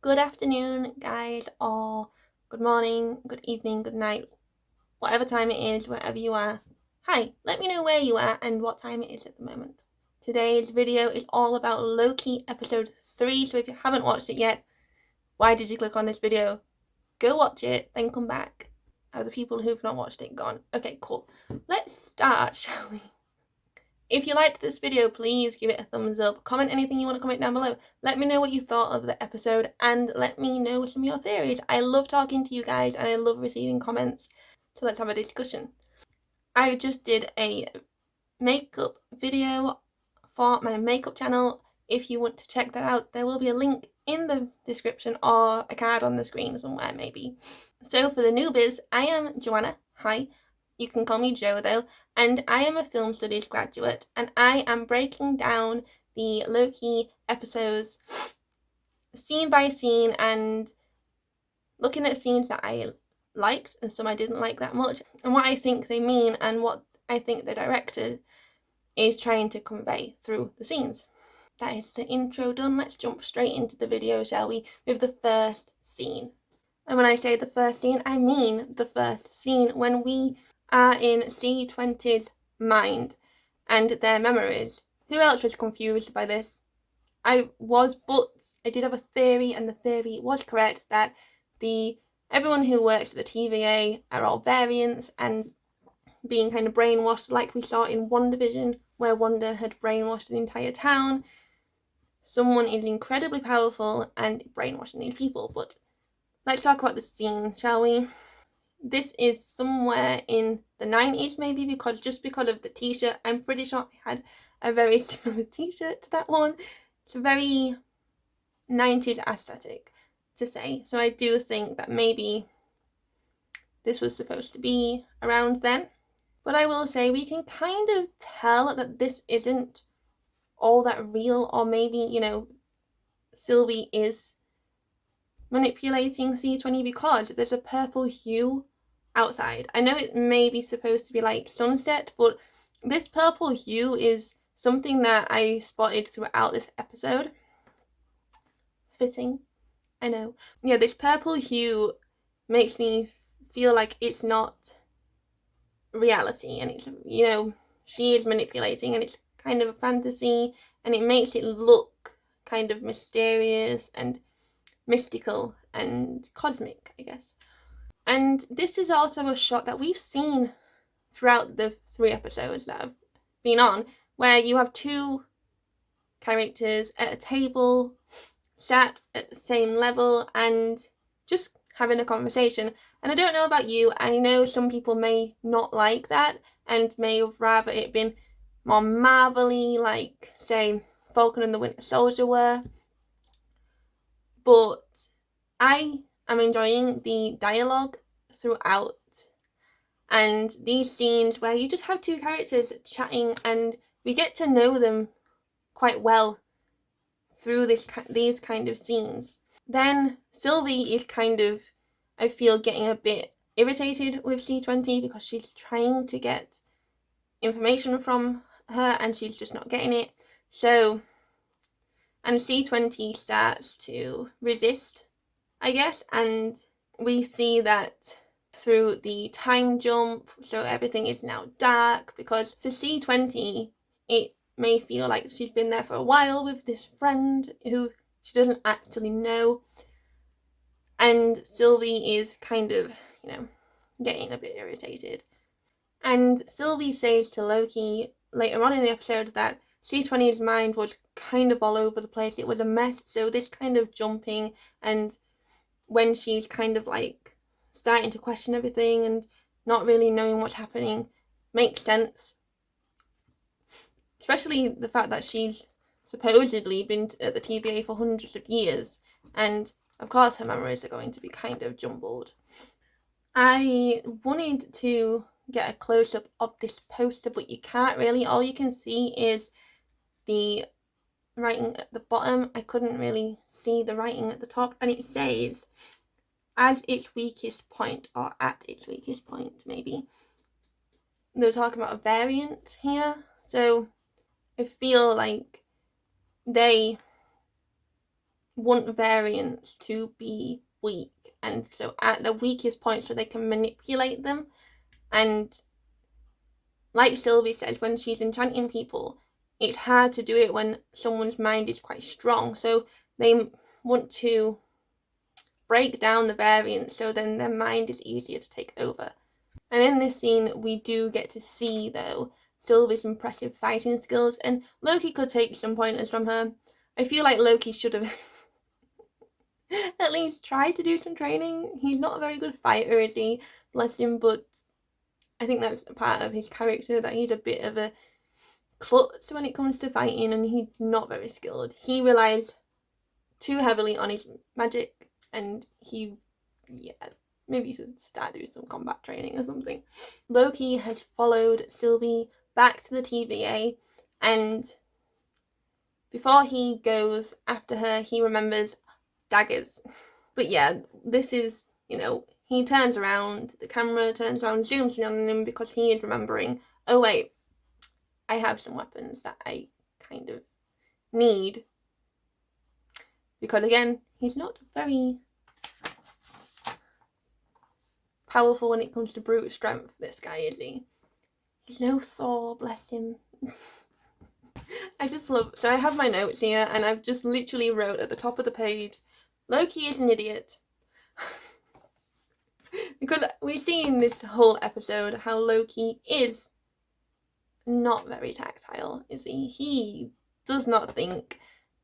Good afternoon, guys, or good morning, good evening, good night, whatever time it is, wherever you are. Hi, let me know where you are and what time it is at the moment. Today's video is all about Loki episode 3, so if you haven't watched it yet, why did you click on this video? Go watch it, then come back. Are the people who've not watched it gone? Okay, cool. Let's start, shall we? If you liked this video, please give it a thumbs up. Comment anything you want to comment down below. Let me know what you thought of the episode and let me know some of your theories. I love talking to you guys and I love receiving comments. So let's have a discussion. I just did a makeup video for my makeup channel. If you want to check that out, there will be a link in the description or a card on the screen somewhere maybe. So for the newbies, I am Joanna. Hi. You can call me Jo though, and I am a film studies graduate, and I am breaking down the Loki episodes scene by scene and looking at scenes that I liked and some I didn't like that much, and what I think they mean and what I think the director is trying to convey through the scenes. That is the intro done. Let's jump straight into the video, shall we, with the first scene. And when I say the first scene, I mean the first scene when we are in C20's mind and their memories. Who else was confused by this? I was, but I did have a theory, and the theory was correct, that everyone who works at the TVA are all variants and being kind of brainwashed, like we saw in WandaVision, where Wanda had brainwashed an entire town. Someone is incredibly powerful and brainwashing these people, but let's talk about the scene, shall we? This is somewhere in the 90s maybe, because of the t-shirt. I'm pretty sure I had a very similar t-shirt to that one. It's a very 90s aesthetic to say, so I do think that maybe this was supposed to be around then. But I will say we can kind of tell that this isn't all that real, or maybe, you know, Sylvie is manipulating C20 because there's a purple hue outside. I know it may be supposed to be like sunset, but this purple hue is something that I spotted throughout this episode. Fitting, I know. Yeah, this purple hue makes me feel like it's not reality, and it's, you know, she is manipulating, and it's kind of a fantasy, and it makes it look kind of mysterious and mystical and cosmic, I guess. And this is also a shot that we've seen throughout the 3 episodes that have been on, where you have 2 characters at a table, sat at the same level and just having a conversation. And I don't know about you, I know some people may not like that and may have rather it been more Marvel-y, like, say, Falcon and the Winter Soldier were. But I am enjoying the dialogue throughout, and these scenes where you just have 2 characters chatting and we get to know them quite well through these kind of scenes. Then Sylvie is kind of, I feel, getting a bit irritated with C20 because she's trying to get information from her and she's just not getting it. So, and C20 starts to resist, I guess, and we see that through the time jump, so everything is now dark, because to C20 it may feel like she's been there for a while with this friend who she doesn't actually know, and Sylvie is kind of, you know, getting a bit irritated. And Sylvie says to Loki later on in the episode that C20's mind was kind of all over the place, it was a mess, so this kind of jumping and when she's kind of like starting to question everything and not really knowing what's happening makes sense. Especially the fact that she's supposedly been at the TVA for hundreds of years, and of course her memories are going to be kind of jumbled. I wanted to get a close-up of this poster, but you can't really. All you can see is the writing at the bottom. I couldn't really see the writing at the top, and it says as its weakest point, or at its weakest point, maybe. They're talking about a variant here, so I feel like they want variants to be weak, and so at the weakest points where they can manipulate them. And like Sylvie said, when she's enchanting people, it's hard to do it when someone's mind is quite strong, so they want to break down the variants so then their mind is easier to take over. And in this scene we do get to see, though, Sylvie's impressive fighting skills, and Loki could take some pointers from her. I feel like Loki should have at least tried to do some training. He's not a very good fighter, is he? Bless him, but I think that's a part of his character, that he's a bit of a klutz when it comes to fighting, and he's not very skilled. He relies too heavily on his magic, and maybe he should start doing some combat training or something. Loki has followed Sylvie back to the TVA, and before he goes after her, he remembers daggers. But yeah, this is, he turns around, the camera turns around, zooms in on him because he is remembering, oh wait, I have some weapons that I kind of need. Because again, he's not very powerful when it comes to brute strength, this guy, is he? He's no Thor, bless him. I just love, so I have my notes here, and I've just literally wrote at the top of the page, Loki is an idiot. Because we see in this whole episode how Loki is not very tactile, is he? He does not think,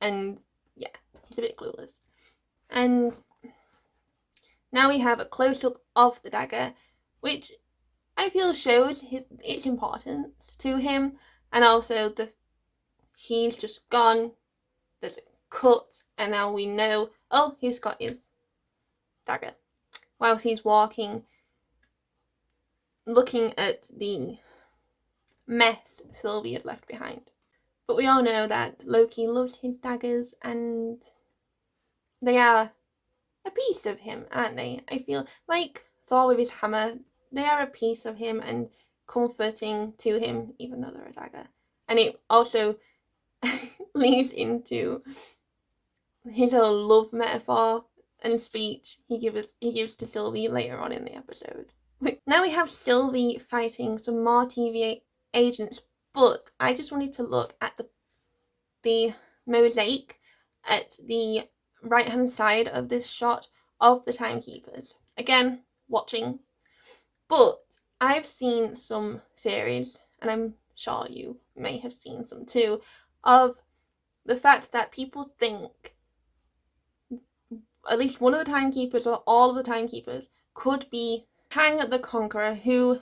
and yeah, he's a bit clueless. And now we have a close-up of the dagger, which I feel shows its importance to him, and also he's just gone, there's a cut, and now we know, oh, he's got his dagger. Whilst he's walking, looking at the mess Sylvie had left behind. But we all know that Loki loves his daggers, and they are a piece of him, aren't they? I feel like Thor with his hammer, they are a piece of him and comforting to him, even though they're a dagger. And it also leads into his whole love metaphor and speech he gives to Sylvie later on in the episode. Now we have Sylvie fighting some more TVA agents, but I just wanted to look at the mosaic at the right hand side of this shot of the timekeepers. Again, watching, but I've seen some theories, and I'm sure you may have seen some too, of the fact that people think at least one of the timekeepers or all of the timekeepers could be Kang the Conqueror, who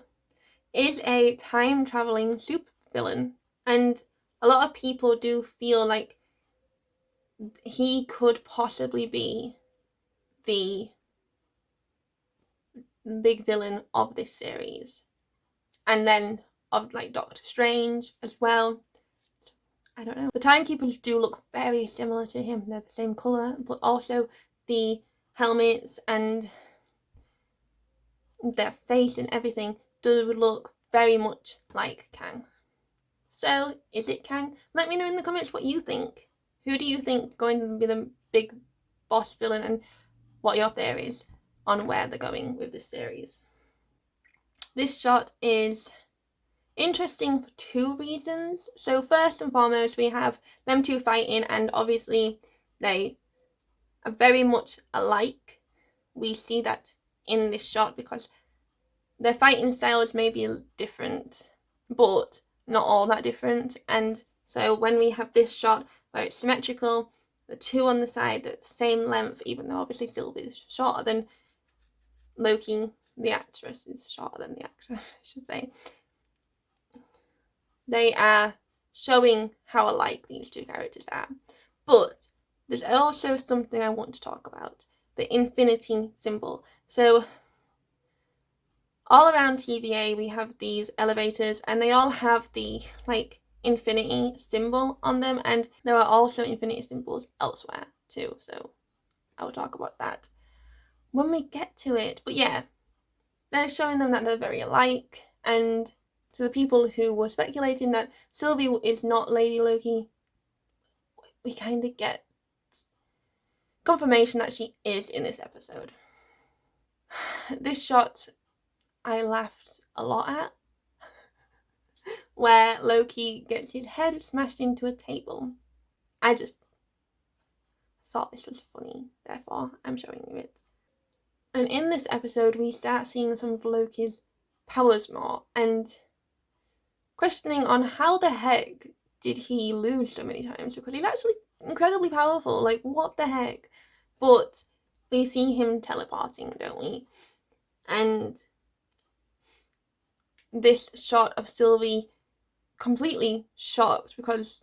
is a time-traveling supervillain, and a lot of people do feel like he could possibly be the big villain of this series, and then of like Doctor Strange as well. I don't know. The timekeepers do look very similar to him. They're the same colour, but also the helmets and their face and everything do look very much like Kang. So, is it Kang? Let me know in the comments what you think. Who do you think is going to be the big boss villain, and what your theories on where they're going with this series? This shot is interesting for two reasons. So first and foremost, we have them two fighting, and obviously they are very much alike. We see that in this shot because their fighting styles may be different, but not all that different. And so when we have this shot where it's symmetrical, the two on the side, they're the same length, even though obviously Sylvie's shorter than Loki, the actress is shorter than the actor, I should say. They are showing how alike these two characters are. But there's also something I want to talk about, the infinity symbol. So all around TVA we have these elevators, and they all have the like infinity symbol on them, and there are also infinity symbols elsewhere too, so I'll talk about that when we get to it. But yeah, they're showing them that they're very alike, and to the people who were speculating that Sylvie is not Lady Loki, we kind of get confirmation that she is in this episode. This shot I laughed a lot at, where Loki gets his head smashed into a table. I just thought this was funny, therefore I'm showing you it. And in this episode we start seeing some of Loki's powers more, and questioning on how the heck did he lose so many times, because he's actually incredibly powerful, like what the heck. But we see him teleporting, don't we? And this shot of Sylvie completely shocked, because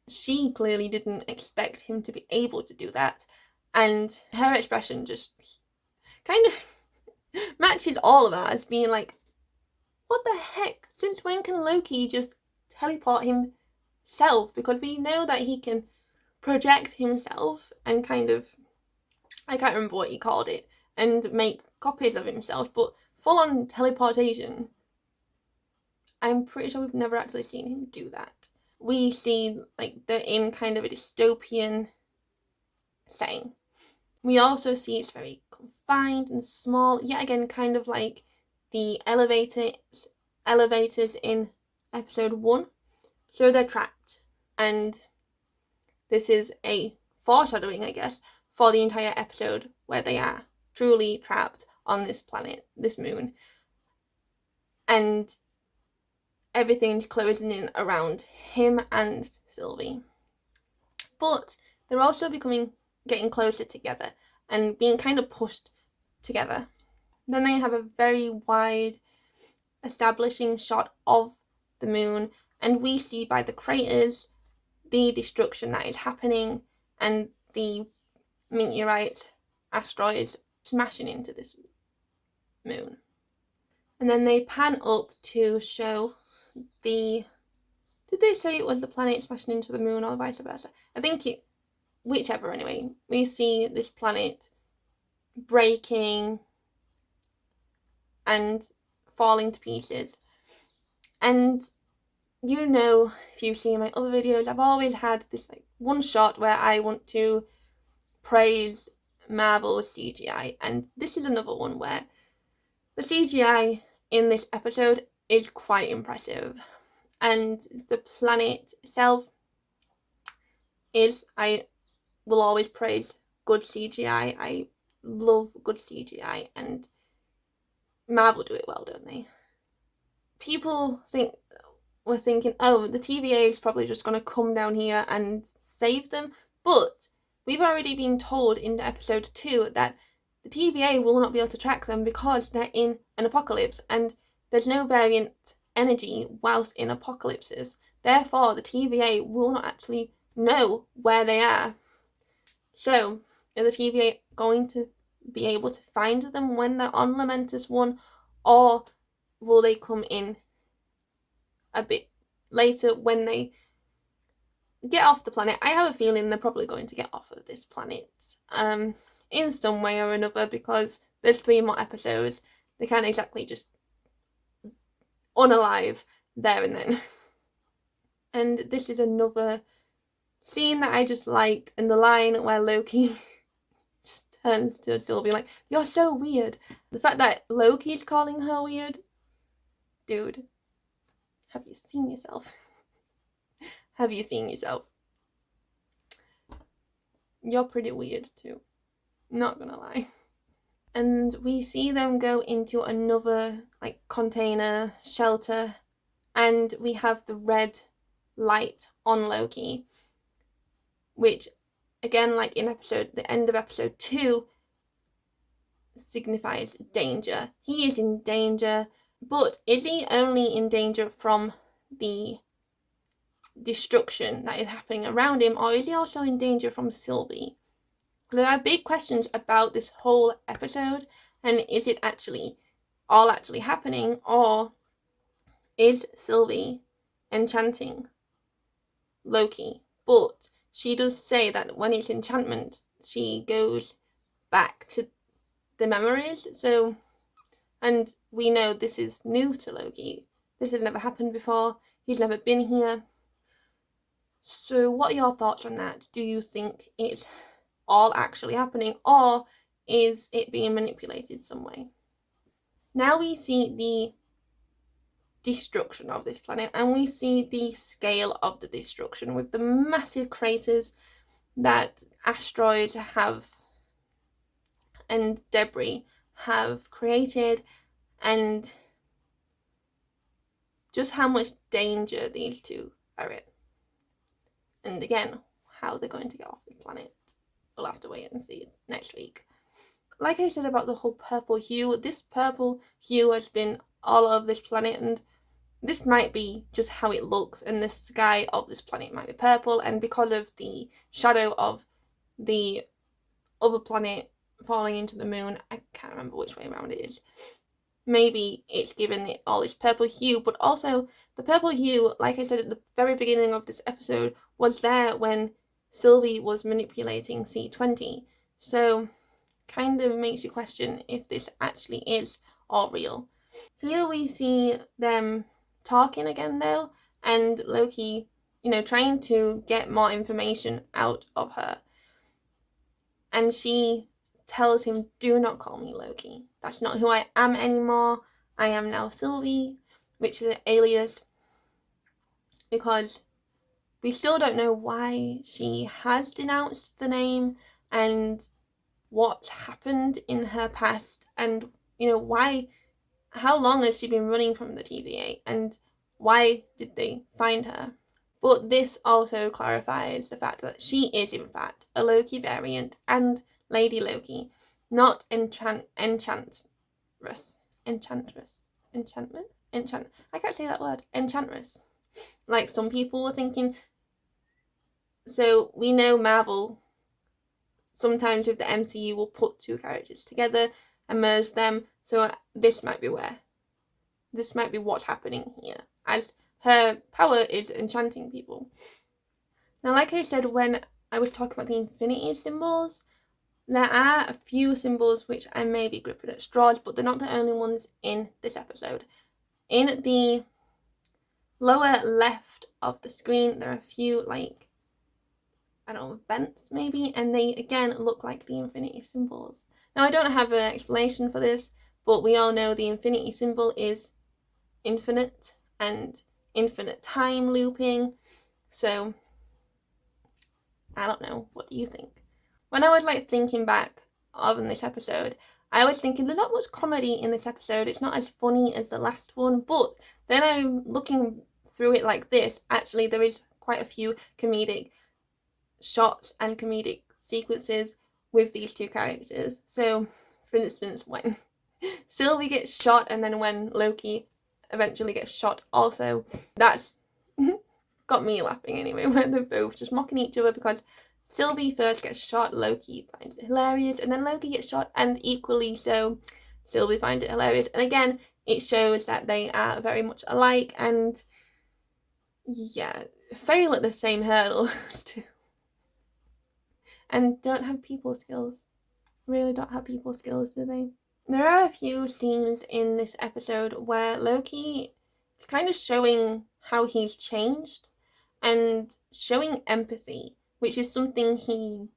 she clearly didn't expect him to be able to do that, and her expression just kind of matches all of ours, being like, what the heck? Since when can Loki just teleport himself? Because we know that he can project himself and kind of, I can't remember what he called it, and make copies of himself, but full on teleportation, I'm pretty sure we've never actually seen him do that. We see like they're in kind of a dystopian setting. We also see it's very confined and small, yet again kind of like the elevators in episode 1. So they're trapped, and this is a foreshadowing, I guess, for the entire episode, where they are truly trapped on this planet, this moon, and everything's closing in around him and Sylvie. But they're also getting closer together and being kind of pushed together. Then they have a very wide establishing shot of the moon, and we see by the craters the destruction that is happening and the meteorite asteroids smashing into this moon. And then they pan up to show did they say it was the planet smashing into the moon or vice versa? I think whichever anyway. We see this planet breaking and falling to pieces. And you know, if you've seen my other videos, I've always had this like one shot where I want to praise Marvel's CGI, and this is another one where the CGI in this episode is quite impressive, and the planet itself is, I will always praise good CGI. I love good CGI, and Marvel do it well, don't they? People were thinking, oh, the TVA is probably just going to come down here and save them, but we've already been told in episode 2 that the TVA will not be able to track them because they're in an apocalypse, and there's no variant energy whilst in apocalypses. Therefore, the TVA will not actually know where they are. So, is the TVA going to be able to find them when they're on Lamentus 1, or will they come in a bit later when they get off the planet? I have a feeling they're probably going to get off of this planet in some way or another, because there's 3 more episodes. They can't exactly just unalive there and then. And this is another scene that I just liked, and the line where Loki just turns to Sylvie like, you're so weird. The fact that Loki's calling her weird, dude, have you seen yourself? Have you seen yourself? You're pretty weird too, not gonna lie. And we see them go into another like container shelter, and we have the red light on Loki, which again, like in the end of episode 2, signifies danger. He is in danger, but is he only in danger from the destruction that is happening around him, or is he also in danger from Sylvie? There are big questions about this whole episode, and is it all actually happening, or is Sylvie enchanting Loki? But she does say that when it's enchantment, she goes back to the memories. So, and we know this is new to Loki. This has never happened before. He's never been here. So what are your thoughts on that? Do you think it's all actually happening, or is it being manipulated some way? Now we see the destruction of this planet, and we see the scale of the destruction with the massive craters that asteroids have and debris have created, and just how much danger these two are in. And again, how they're going to get off the planet, we'll have to wait and see next week. Like I said about the whole purple hue, this purple hue has been all over this planet, and this might be just how it looks, and the sky of this planet might be purple, and because of the shadow of the other planet falling into the moon, I can't remember which way around it is, maybe it's given it all this purple hue. But also the purple hue, like I said at the very beginning of this episode, was there when Sylvie was manipulating C20, so kind of makes you question if this actually is all real. Here we see them talking again though, and Loki, trying to get more information out of her. And she tells him, do not call me Loki. That's not who I am anymore. I am now Sylvie, which is an alias, because we still don't know why she has denounced the name and what happened in her past, and how long has she been running from the TVA, and why did they find her? But this also clarifies the fact that she is in fact a Loki variant and Lady Loki, not Enchantress. I can't say that word. Enchantress. Like some people were thinking. So we know Marvel sometimes with the MCU will put two characters together and merge them. So this might be what's happening here, as her power is enchanting people. Now, like I said when I was talking about the infinity symbols, there are a few symbols which I may be gripping at straws, but they're not the only ones in this episode. In the lower left of the screen, there are a few, vents maybe, and they again look like the infinity symbols. Now, I don't have an explanation for this, but we all know the infinity symbol is infinite and infinite time looping, so I don't know. What do you think? When I was thinking back on this episode, I was thinking there's not much comedy in this episode. It's not as funny as the last one, but then I'm looking through it like this. Actually, there is quite a few comedic shots and comedic sequences with these two characters. So, for instance, when Sylvie gets shot, and then when Loki eventually gets shot also, that's got me laughing anyway, when they're both just mocking each other, because Sylvie first gets shot, Loki finds it hilarious, and then Loki gets shot, and equally so, Sylvie finds it hilarious. And again, it shows that they are very much alike, and fail at the same hurdle too. And don't have people skills. Really don't have people skills, do they? There are a few scenes in this episode where Loki is kind of showing how he's changed and showing empathy, which is something he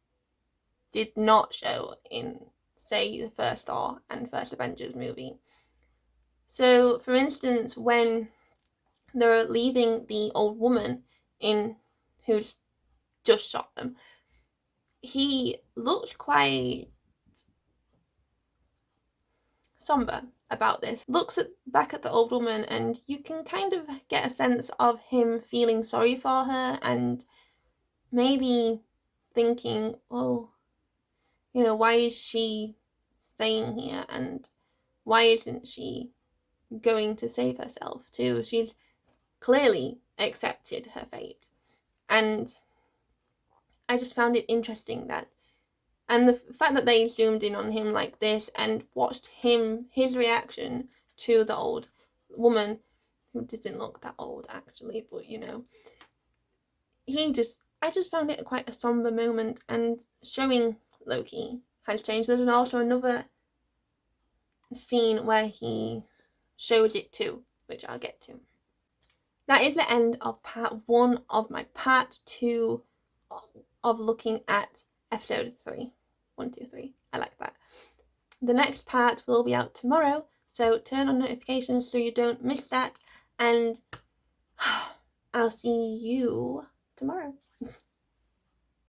did not show in, say, the first Thor and first Avengers movie. So, for instance, when they're leaving the old woman who's just shot them, he looked quite somber about this. Looks back at the old woman, and you can kind of get a sense of him feeling sorry for her, and maybe thinking, why is she staying here, and why isn't she going to save herself too? She's clearly accepted her fate. And I just found it interesting and the fact that they zoomed in on him like this and watched his reaction to the old woman, who didn't look that old actually, but I just found it quite a somber moment, and showing Loki has changed. There's also another scene where he shows it too, which I'll get to. That is the end of part 1 of my part 2 of looking at episode 3. 1, 2, 3. I like that. The next part will be out tomorrow, so turn on notifications so you don't miss that, and I'll see you tomorrow.